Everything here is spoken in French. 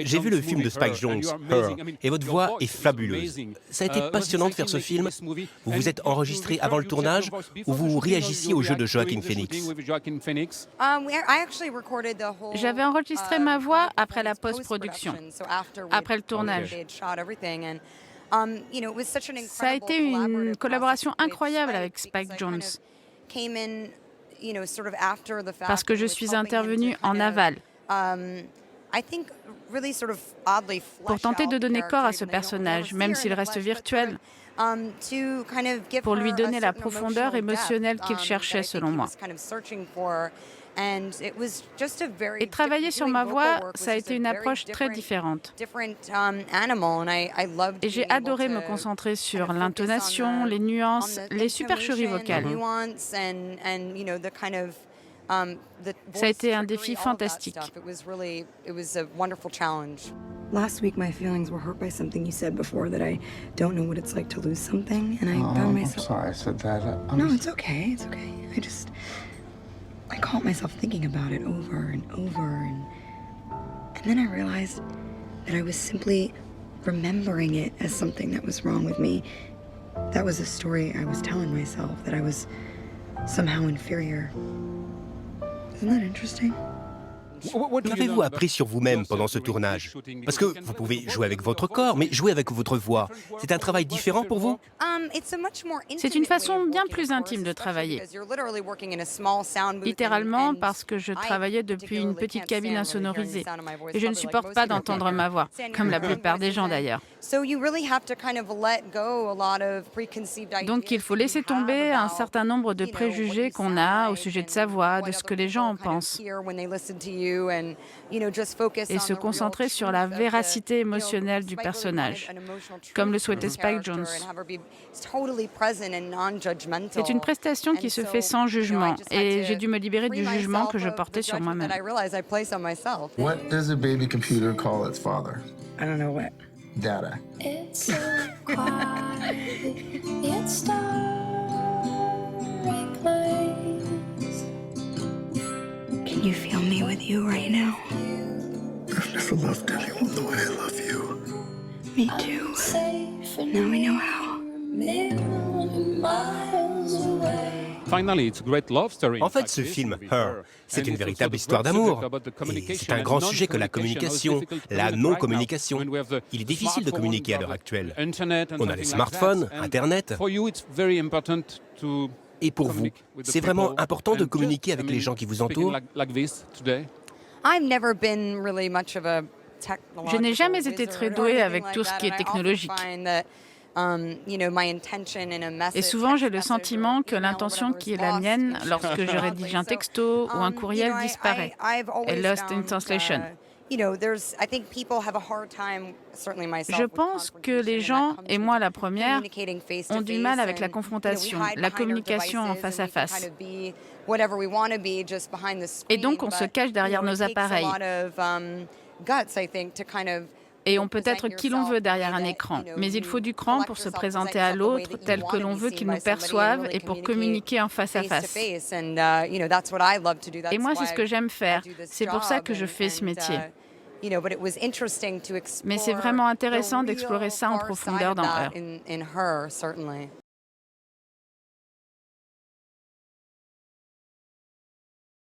J'ai vu le film de Spike Jonze, Her, et votre voix est fabuleuse. Ça a été passionnant de faire ce film. Vous vous êtes enregistré avant le tournage ou vous réagissiez au jeu de Joaquin Phoenix? J'avais enregistré ma voix après la post-production, après le tournage. Ça a été une collaboration incroyable avec Spike Jonze, parce que je suis intervenue en aval pour tenter de donner corps à ce personnage, même s'il reste virtuel, pour lui donner la profondeur émotionnelle qu'il cherchait, selon moi. Et travailler sur ma voix, ça a été une approche très différente. Et j'ai adoré me concentrer sur l'intonation, les nuances, les supercheries vocales. Ça a été un défi fantastique. Last week, my feelings were hurt by something you said before that I don't know what it's like to lose something, and I found myself. I'm sorry I said that. No, it's okay. It's okay. I caught myself thinking about it over and over, and then I realized that I was simply remembering it as something that was wrong with me. That was a story I was telling myself, that I was somehow inferior. Isn't that interesting? Qu'avez-vous appris sur vous-même pendant ce tournage? Parce que vous pouvez jouer avec votre corps, mais jouer avec votre voix, c'est un travail différent pour vous? C'est une façon bien plus intime de travailler. Littéralement parce que je travaillais depuis une petite cabine insonorisée. Et je ne supporte pas d'entendre ma voix, comme la plupart des gens d'ailleurs. Donc il faut laisser tomber un certain nombre de préjugés qu'on a au sujet de sa voix, de ce que les gens en pensent, et se concentrer sur la véracité émotionnelle du personnage, comme le souhaitait Spike Jonze. C'est une prestation qui se fait sans jugement, et j'ai dû me libérer du jugement que je portais sur moi-même. What does a baby computer call its father? I don't know what. Data. It's a quiet, starry place. Can you feel me with you right now? I've never loved anyone the way I love you. Me too. Safe and Now we know how. million miles away. En fait, ce film, Her, c'est une véritable histoire d'amour. Et c'est un grand sujet que la communication, la non-communication. Il est difficile de communiquer à l'heure actuelle. On a les smartphones, Internet. Et pour vous, c'est vraiment important de communiquer avec les gens qui vous entourent? Je n'ai jamais été très douée avec tout ce qui est technologique. Et souvent, j'ai le sentiment que l'intention qui est la mienne lorsque je rédige un texto ou un courriel disparaît. Et lost in translation. Je pense que les gens, et moi la première, ont du mal avec la confrontation, la communication en face à face. Et donc, on se cache derrière nos appareils. Et on peut être qui l'on veut derrière un écran, mais il faut du cran pour se présenter à l'autre tel que l'on veut qu'il nous perçoive et pour communiquer en face à face. Et moi, c'est ce que j'aime faire. C'est pour ça que je fais ce métier. Mais c'est vraiment intéressant d'explorer ça en profondeur dans Her.